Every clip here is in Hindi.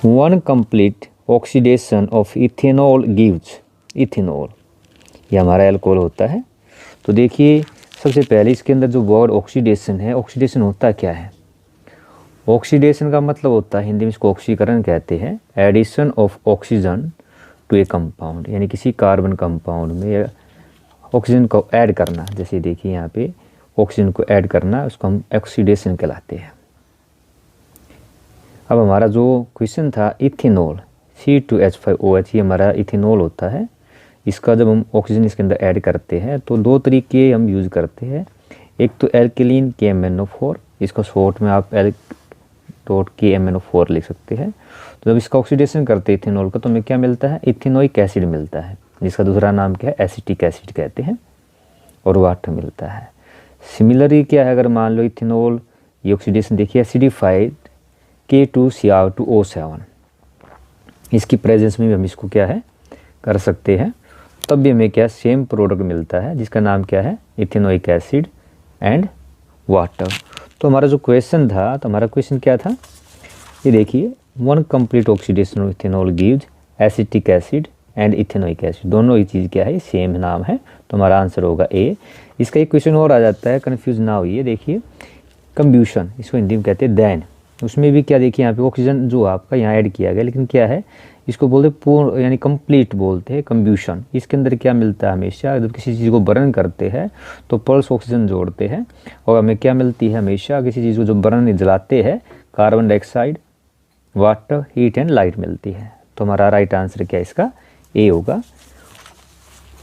One complete oxidation of ethanol gives ethanol, ये हमारा एल्कोहल होता है। तो देखिए सबसे पहले इसके अंदर जो वर्ड ऑक्सीडेशन है, ऑक्सीडेशन होता क्या है? ऑक्सीडेशन का मतलब होता है, हिंदी में इसको ऑक्सीकरण कहते हैं, addition of oxygen to a compound, यानी किसी कार्बन कंपाउंड में ऑक्सीजन को ऐड करना। जैसे देखिए यहाँ पे ऑक्सीजन को ऐड करना, उसको हम ऑक्सीडेशन कहलाते हैं। अब हमारा जो क्वेश्चन था इथेनॉल C2H5OH, ये हमारा इथेनॉल होता है। इसका जब हम ऑक्सीजन इसके अंदर ऐड करते हैं तो दो तरीके हम यूज़ करते हैं। एक तो एल्केलिन KMnO4, इसको शॉर्ट में आप L.KMnO4 लिख सकते हैं। तो जब इसका ऑक्सीडेशन करते हैं इथेनॉल का तो हमें क्या मिलता है? इथेनोइक एसिड मिलता है, जिसका दूसरा नाम क्या है? एसिटिक एसिड कहते हैं, और वाटर मिलता है। सिमिलरली क्या है, अगर मान लो इथेनॉल ये ऑक्सीडेशन देखिए एसिडिफाइड K2Cr2O7, इसकी प्रेजेंस में भी हम इसको क्या है कर सकते हैं, तब भी हमें क्या सेम प्रोडक्ट मिलता है, जिसका नाम क्या है? Ethanoic acid and water. तो हमारा जो क्वेश्चन था, तो हमारा क्वेश्चन क्या था, ये देखिए one complete oxidation of ethanol gives acetic acid and ethanoic acid, दोनों ही चीज़ क्या है? सेम नाम है। तो हमारा आंसर होगा ए। इसका एक क्वेश्चन और आ जाता है, कन्फ्यूज ना होइए। देखिए कंब्यूशन, इसको हिंदी में कहते हैं दैन, उसमें भी क्या देखिए यहाँ पे ऑक्सीजन जो आपका यहाँ ऐड किया गया, लेकिन क्या है इसको बोलते पूर्ण यानी कंप्लीट बोलते हैं कंब्यूशन। इसके अंदर क्या मिलता है? हमेशा जब किसी चीज़ को बर्न करते हैं तो पल्स ऑक्सीजन जोड़ते हैं, और हमें क्या मिलती है? हमेशा किसी चीज़ को जो बर्न जलाते हैं carbon dioxide, water, heat and light मिलती है। तो हमारा राइट आंसर क्या इसका? ए होगा।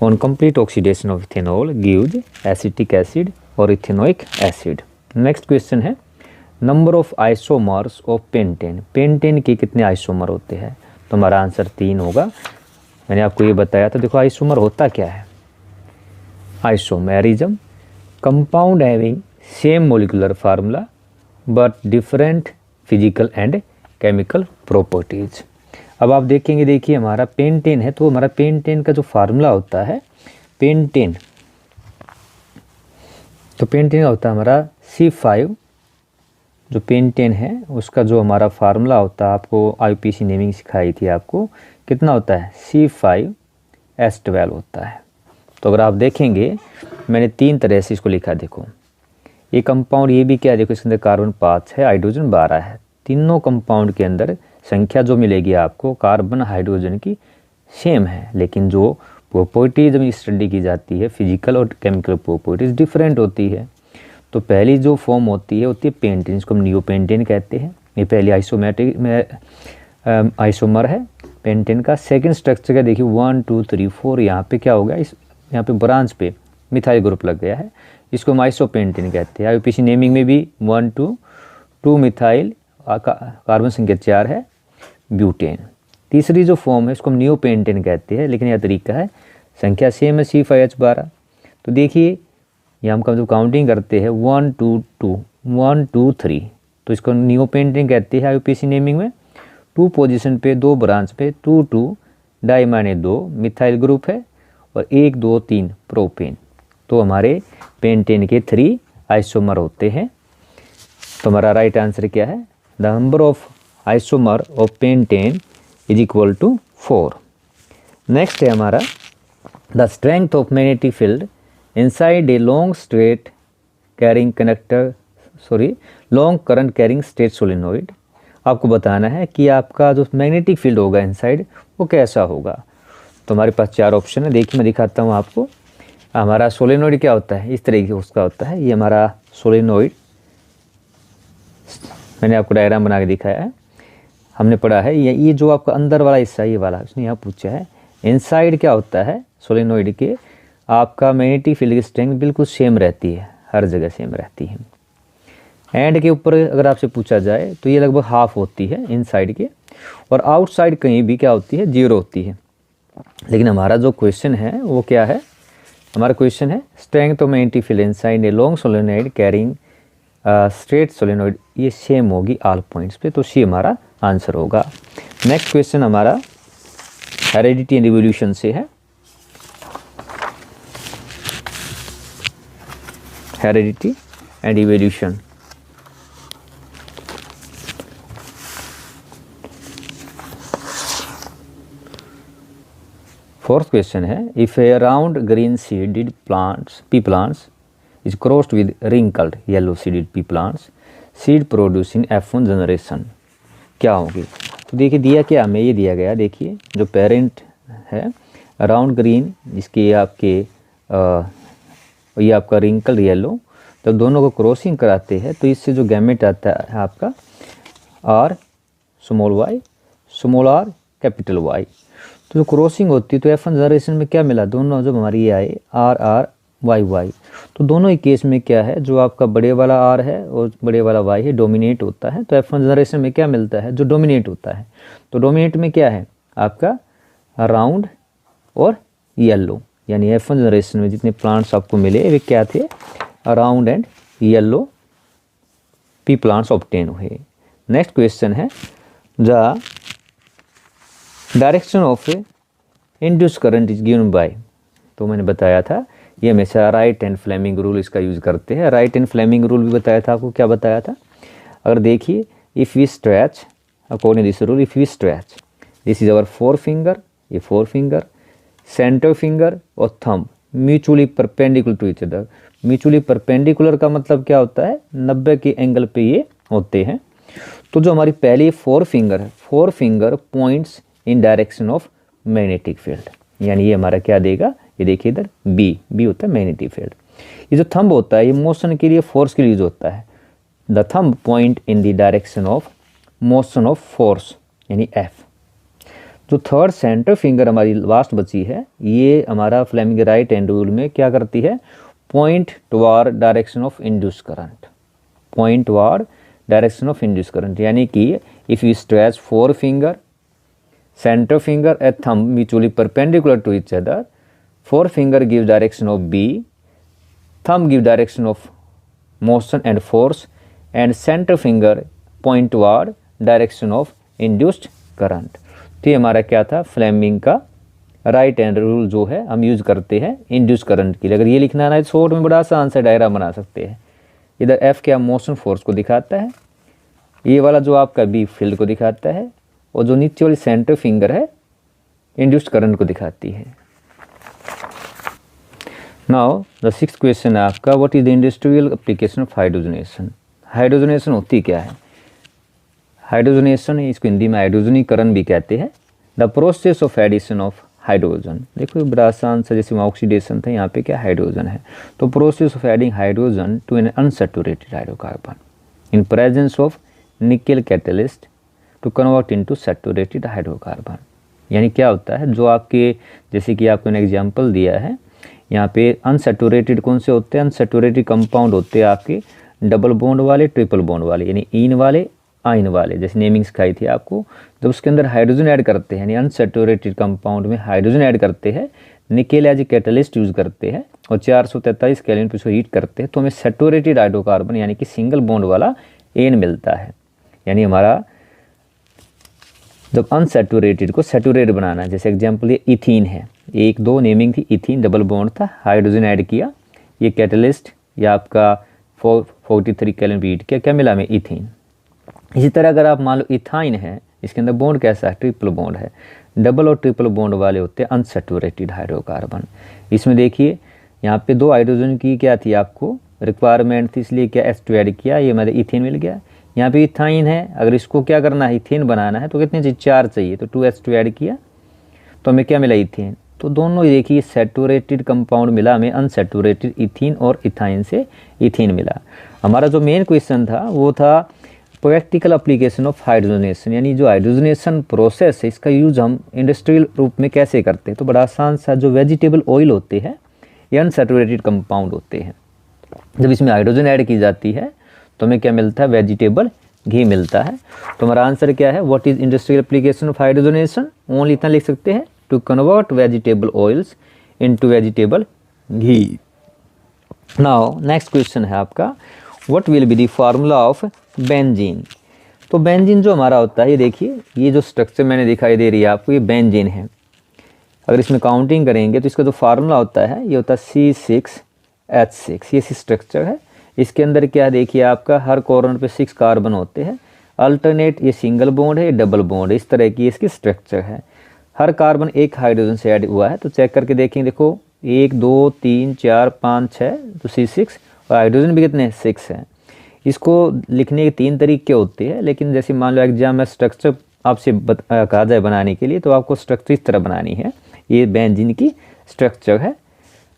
On complete oxidation of ethanol gives acetic acid और इथेनोइक एसिड। नेक्स्ट क्वेश्चन है number of isomers of pentane, pentane के कितने आइसोमर होते हैं? तो हमारा आंसर 3 होगा। मैंने आपको ये बताया था। देखो आइसोमर होता क्या है? Isomerism, compound having same molecular formula but different physical and chemical properties. अब आप देखेंगे, देखिए हमारा पेंटेन है, तो हमारा पेंटेन का जो फार्मूला होता है पेंटेन, तो पेंटेन का होता है हमारा C5, जो पेंटेन है उसका जो हमारा फार्मूला होता है, आपको IUPAC नेमिंग सिखाई थी आपको, कितना होता है? C5H12 होता है। तो अगर आप देखेंगे मैंने 3 तरह से इसको लिखा। देखो ये कंपाउंड, ये भी क्या है? देखो इसके अंदर कार्बन 5 है, हाइड्रोजन 12 है। तीनों कंपाउंड के अंदर संख्या जो मिलेगी आपको कार्बन हाइड्रोजन की सेम है, लेकिन जो प्रॉपर्टीज में स्टडी की जाती है फिजिकल और केमिकल प्रॉपर्टीज डिफरेंट होती है। तो पहली जो फॉर्म होती है पेंटेन, इसको हम नियोपेंटेन कहते हैं। ये पहली आइसोमेटिक में आइसोमर है पेंटेन का। सेकंड स्ट्रक्चर का देखिए 1 2 3 4, यहाँ पे क्या हो गया? इस यहाँ पे ब्रांच पे मिथाइल ग्रुप लग गया है, इसको हम आइसोपेंटेन कहते हैं। IUPAC नेमिंग में भी 1 2 मिथाइल, कार्बन संख्या 4 है, ब्यूटेन। तीसरी जो फॉर्म है इसको हम नियोपेंटेन कहते हैं, लेकिन यह तरीका है, संख्या सेम है C5H12। तो देखिए ये हम जो काउंटिंग करते हैं 1 2 2 1 2 3, तो इसको नियोपेंटेन कहते हैं IUPAC नेमिंग में। 2 पोजीशन पे 2 ब्रांच पे 2 2 डाइमाइने 2 मिथाइल ग्रुप है, और 1 2 3 प्रोपेन। तो हमारे पेंटेन के 3 आइसोमर होते हैं। तो हमारा राइट आंसर क्या है? The number of isomer of pentane is equal to 4। Next है हमारा the strength of magnetic field inside a long straight carrying long current carrying straight solenoid। आपको बताना है कि आपका जो मैग्नेटिक फील्ड होगा इनसाइड वो कैसा होगा। तो हमारे पास 4 ऑप्शन है, देखिए मैं दिखाता हूँ आपको। हमारा सोलेनोइड क्या होता है? इस तरीके से उसका होता है। ये हमारा सोलेनोइड, मैंने आपको डायग्राम बना के दिखाया है, हमने पढ़ा है। ये जो आपका अंदर वाला हिस्सा, ये वाला, उसने यहाँ पूछा है इनसाइड क्या होता है सोलेनोइड के। आपका मैग्नेटिक फील्ड की स्ट्रेंथ बिल्कुल सेम रहती है, हर जगह सेम रहती है। एंड के ऊपर अगर आपसे पूछा जाए तो ये लगभग हाफ होती है इनसाइड के, और आउटसाइड कहीं भी क्या होती है? 0 होती है। लेकिन हमारा जो क्वेश्चन है वो क्या है? हमारा क्वेश्चन है strength of magnetic field inside a long solenoid carrying straight solenoid, ये सेम होगी ऑल पॉइंट्स पे। तो सी हमारा आंसर होगा। नेक्स्ट क्वेश्चन हमारा हेरेडिटी एंड इवोल्यूशन से है। Heredity and evolution. Fourth question है, if a round green seeded plants pea plants is crossed with wrinkled yellow seeded pea plants, seed producing F1 generation क्या होगी। तो देखिए दिया क्या हमें, ये दिया गया, देखिए जो पेरेंट है राउंड ग्रीन, जिसके आपके ये आपका रिंकल येलो, जब दोनों को क्रॉसिंग कराते हैं तो इससे जो गैमेट आता है आपका R small y small r capital Y। तो जो क्रॉसिंग होती है तो F1 जनरेशन में क्या मिला, दोनों जब हमारी ये आए R Y Y, तो दोनों ही केस में क्या है, जो आपका बड़े वाला R है और बड़े वाला Y है डोमिनेट होता है। तो F1 जनरेशन में क्या मिलता है, जो डोमिनेट होता है। तो डोमिनेट में क्या है आपका राउंड और येलो, यानी F1 जनरेशन में जितने प्लांट्स आपको मिले वे क्या थे, round and yellow P plants obtain हुए। नेक्स्ट क्वेश्चन है, the direction of induce current is given by. तो मैंने बताया था ये हमेशा राइट एंड फ्लेमिंग रूल इसका यूज़ करते हैं। राइट एंड फ्लेमिंग रूल भी बताया था आपको, क्या बताया था, अगर देखिए if we stretch according this rule, if we stretch this is our four finger, ये फोर फिंगर, सेंटर फिंगर और thumb mutually perpendicular to each other. Mutually perpendicular का मतलब क्या होता है, 90 के एंगल पे ये होते हैं। तो जो हमारी पहली फोर फिंगर है, four finger points in direction of magnetic field, यानी ये हमारा क्या देगा, ये देखिए इधर बी होता है मैग्नेटिक फील्ड। ये जो थंब होता है ये मोशन के लिए, फोर्स के लिए यूज होता है। The thumb point in the direction of motion of force, यानी F। जो थर्ड सेंटर फिंगर हमारी लास्ट बची है, ये हमारा फ्लेमिंग राइट हैंड रूल में क्या करती है, point toward direction of induce current, point toward direction of induce current, यानी कि if you stretch four finger, center finger and thumb mutually perpendicular to each other, forefinger gives direction of B, thumb gives direction of motion and force, and center finger point toward direction of induced current। तो ये हमारा क्या था, फ्लेमिंग का राइट हैंड रूल जो है हम यूज करते हैं इंड्यूस करंट के लिए। अगर ये लिखना है तो शॉर्ट में बड़ा आसान सा डायग्राम बना सकते हैं। इधर F क्या मोशन फोर्स को दिखाता है, ये वाला जो आपका B फील्ड को दिखाता है, और जो नीचे वाली सेंटर फिंगर है इंड्यूस्ड करंट को दिखाती है। नाउ द सिक्स्थ क्वेश्चन है आपका, what is the industrial application of hydrogenation. Hydrogenation होती क्या है, हाइड्रोजनेशन इसको हिंदी में हाइड्रोजनीकरण भी कहते हैं। The process of addition of hydrogen, देखो बड़ा आसान सा, जैसे ऑक्सीडेशन था, यहाँ पे क्या हाइड्रोजन है। तो process of adding hydrogen to an unsaturated hydrocarbon in presence of nickel catalyst to convert into saturated hydrocarbon. यानी क्या होता है, जो आपके जैसे कि आपको ने एग्जांपल दिया है, यहाँ पे अनसैचुरेटेड कौन से होते हैं, अनसैचुरेटेड कंपाउंड होते हैं आपके डबल बॉन्ड वाले, ट्रिपल बॉन्ड वाले, यानी इन वाले आइन वाले, जैसे नेमिंग सिखाई थी आपको। जब उसके अंदर हाइड्रोजन ऐड करते हैं, यानी अनसैचुरेटेड कंपाउंड में हाइड्रोजन ऐड करते हैं, nickel as a catalyst use करते हैं और 443 केल्विन पे उसको हीट करते हैं, तो हमें सैचुरेटेड हाइड्रोकार्बन यानी कि सिंगल बॉन्ड वाला एन मिलता है। यानी हमारा जब अनसैचुरेटेड को सैचुरेट बनाना है, जैसे एग्जांपल ये इथीन है, एक दो नेमिंग थी, इथीन डबल बॉन्ड था, हाइड्रोजन ऐड किया, ये कैटलिस्ट या आपका 443 केल्विन पे हीट किया, क्या मिला हमें, इथीन। इसी तरह अगर आप मान लो इथाइन है, इसके अंदर बॉन्ड कैसा है, ट्रिपल बॉन्ड है। डबल और ट्रिपल बॉन्ड वाले होते हैं अनसैचुरेटेड हाइड्रोकार्बन। इसमें देखिए यहाँ पे दो हाइड्रोजन की क्या थी आपको रिक्वायरमेंट थी, इसलिए क्या H2 ऐड किया, ये मतलब इथेन मिल गया। यहाँ पे इथाइन है, अगर इसको क्या करना है, इथेन बनाना है, तो कितनी चाहिए, 4 चाहिए, तो 2H2 ऐड किया तो हमें क्या मिला, इथेन। तो दोनों ही देखिए सैचुरेटेड कंपाउंड मिला हमें, अनसैचुरेटेड इथीन और इथाइन से इथेन मिला। हमारा जो मेन क्वेश्चन था वो था प्रैक्टिकल एप्लीकेशन ऑफ हाइड्रोजनेशन, यानी जो हाइड्रोजनेशन प्रोसेस है इसका यूज हम इंडस्ट्रियल रूप में कैसे करते हैं। तो बड़ा आसान सा, जो वेजिटेबल ऑयल होते हैं ये अनसैचुरेटेड कंपाउंड होते हैं, जब इसमें हाइड्रोजन ऐड की जाती है तो हमें क्या मिलता है, वेजिटेबल घी मिलता है। तो हमारा आंसर क्या है, what is industrial application of hydrogenation, only इतना लिख सकते हैं, to convert vegetable oils into vegetable ghee. Now next question है आपका, what will be the formula of benzene. तो बेंजीन जो हमारा होता है, ये देखिए ये जो स्ट्रक्चर मैंने दिखाई दे रही है आपको, ये बेंजीन है। अगर इसमें काउंटिंग करेंगे तो इसका जो फार्मूला होता है ये होता है C6H6, ये स्ट्रक्चर है। इसके अंदर क्या देखिए आपका हर कॉर्नर पे 6 कार्बन होते हैं, अल्टरनेट, ये सिंगल बॉन्ड है, ये डबल बॉन्ड है, इस तरह की इसकी स्ट्रक्चर है। हर कार्बन एक हाइड्रोजन से ऐड हुआ है, तो चेक करके देखेंगे। देखो 1 2 3 4 5 6, तो C6, और हाइड्रोजन भी कितने 6 हैं। इसको लिखने के 3 तरीके होते हैं, लेकिन जैसे मान लो एग्जाम में स्ट्रक्चर आपसे कहा जाए बनाने के लिए, तो आपको स्ट्रक्चर इस तरह बनानी है। ये बेंजीन की स्ट्रक्चर है,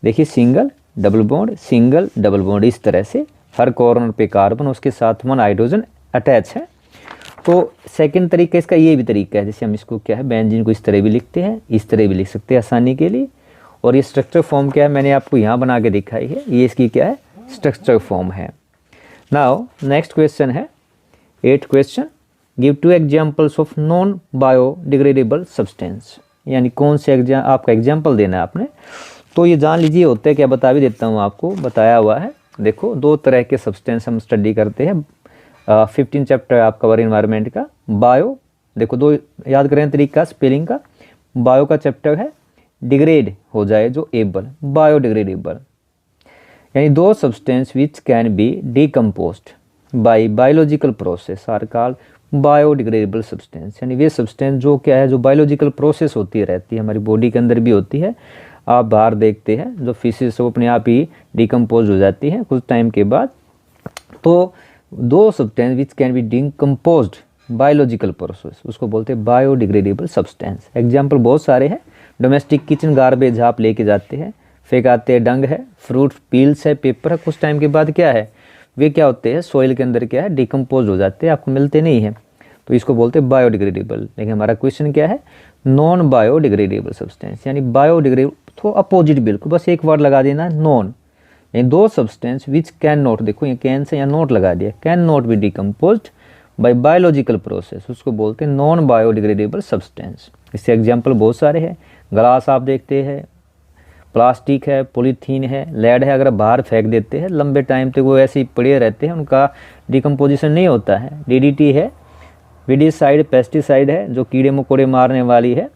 देखिए single double bond single double bond, इस तरह से हर कॉर्नर पे कार्बन, उसके साथ 1 हाइड्रोजन अटैच है। तो सेकंड तरीका इसका ये भी तरीका है, जैसे हम इसको क्या है बेंजीन को इस तरह भी लिखते हैं, इस तरह भी लिख सकते हैं आसानी के लिए। और ये स्ट्रक्चर फॉर्म क्या है मैंने आपको यहाँ बना के दिखाई है, ये इसकी क्या है स्ट्रक्चर फॉर्म है। नाउ नेक्स्ट क्वेश्चन है 8th question, give 2 examples of non biodegradable substance, यानी कौन से आपका एग्जाम्पल देना है आपने। तो ये जान लीजिए होते हैं क्या, बता भी देता हूँ आपको, बताया हुआ है। देखो 2 तरह के सब्सटेंस हम स्टडी करते हैं, 15 चैप्टर आपका कवर इन्वायरमेंट का। बायो, देखो 2 याद करें तरीका स्पेलिंग का। बायो का चैप्टर है डिग्रेड हो जाए जो एबल, बायोडिग्रेडेबल, यानी 2 substance which can be decomposed by biological process are called biodegradable substance, यानी वे सब्सटेंस जो क्या है जो बायोलॉजिकल प्रोसेस होती रहती है, हमारी बॉडी के अंदर भी होती है। आप बाहर देखते हैं जो फिशेस वो अपने आप ही डिकम्पोज हो जाती हैं कुछ टाइम के बाद। तो 2 substance which can be decomposed biological process, उसको बोलते हैं बायोडिग्रेडेबल सब्सटेंस। एग्जाम्पल बहुत सारे हैं, डोमेस्टिक किचन गार्बेज आप लेके जाते हैं फेंकाते हैं, डंग है, फ्रूट पील्स है, पेपर है, कुछ टाइम के बाद क्या है वे क्या होते हैं सॉइल के अंदर क्या है डिकम्पोज हो जाते हैं, आपको मिलते नहीं हैं, तो इसको बोलते हैं बायोडिग्रेडेबल। लेकिन हमारा क्वेश्चन क्या है नॉन बायोडिग्रेडेबल सब्सटेंस, यानी बायोडिग्रेडेबल तो अपोजिट, बिल्कुल बस एक वर्ड लगा देना नॉन, यानी 2 सब्सटेंस विच कैन नॉट, देखो ये कैन से यहाँ नॉट लगा दिया, can not be decomposed by biological process, उसको बोलते हैं नॉन बायोडिग्रेडेबल सब्सटेंस। इससे एग्जाम्पल बहुत सारे हैं, ग्लास आप देखते हैं, प्लास्टिक है, पॉलीथीन है, लेड है, अगर बाहर फेंक देते हैं लंबे टाइम तक वो ऐसे ही पड़े रहते हैं, उनका डिकम्पोजिशन नहीं होता है। डीडीटी है, विडिसाइड पेस्टिसाइड है जो कीड़े मकोड़े मारने वाली है,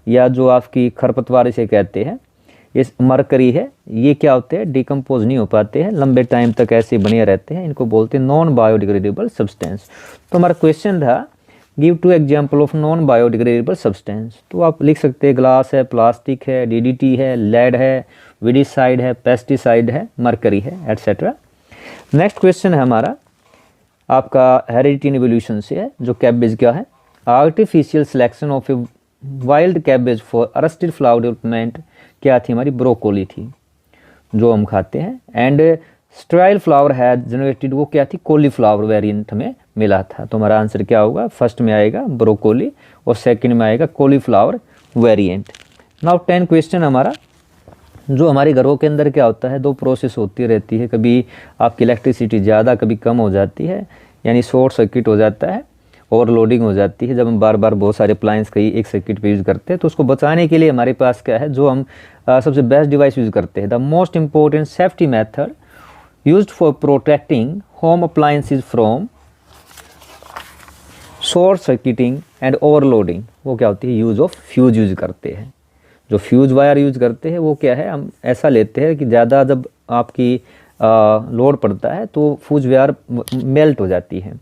या जो आपकी खरपतवार इसे कहते हैं, ये मरकरी है, ये क्या होते हैं डिकम्पोज नहीं हो पाते हैं, लंबे टाइम तक ऐसे बने रहते हैं, इनको बोलते हैं नॉन बायोडिग्रेडेबल सब्सटेंस। तो हमारा क्वेश्चन था give 2 example of non biodegradable substance, तो आप लिख सकते हैं ग्लास है, प्लास्टिक है, डीडीटी है, लेड है, विडिसाइड है, पेस्टिसाइड है, मरकरी है, एटसेट्रा। नेक्स्ट क्वेश्चन है हमारा आपका हेरिडिटी इवोल्यूशन से है, जो कैबेज क्या है artificial selection of a wild cabbage for arrested flower development, क्या थी हमारी ब्रोकोली थी जो हम खाते हैं, and sterile flower has generated, वो क्या थी कॉलीफ्लावर वेरिएंट में मिला था। तो हमारा आंसर क्या होगा, फर्स्ट में आएगा ब्रोकोली और सेकंड में आएगा कॉलीफ्लावर वेरिएंट। नाउ 10 क्वेश्चन हमारा, जो हमारे घरों के अंदर क्या होता है 2 प्रोसेस होती रहती है, कभी आपकी इलेक्ट्रिसिटी ज़्यादा कभी कम हो जाती है, यानी शॉर्ट सर्किट हो जाता है, ओवरलोडिंग हो जाती है, जब हम बार बार बहुत सारे अप्लायंस कहीं एक सर्किट पे यूज़ करते हैं, तो उसको बचाने के लिए हमारे पास क्या है जो हम सबसे बेस्ट डिवाइस यूज़ करते हैं, the most important safety method used for protecting home appliances from short circuiting and overloading, वो क्या होती है यूज़ ऑफ फ्यूज यूज़ करते हैं। जो फ्यूज वायर यूज़ करते हैं वो क्या है हम ऐसा लेते हैं कि ज़्यादा जब आपकी लोड पड़ता है तो फ्यूज वायर मेल्ट हो जाती है,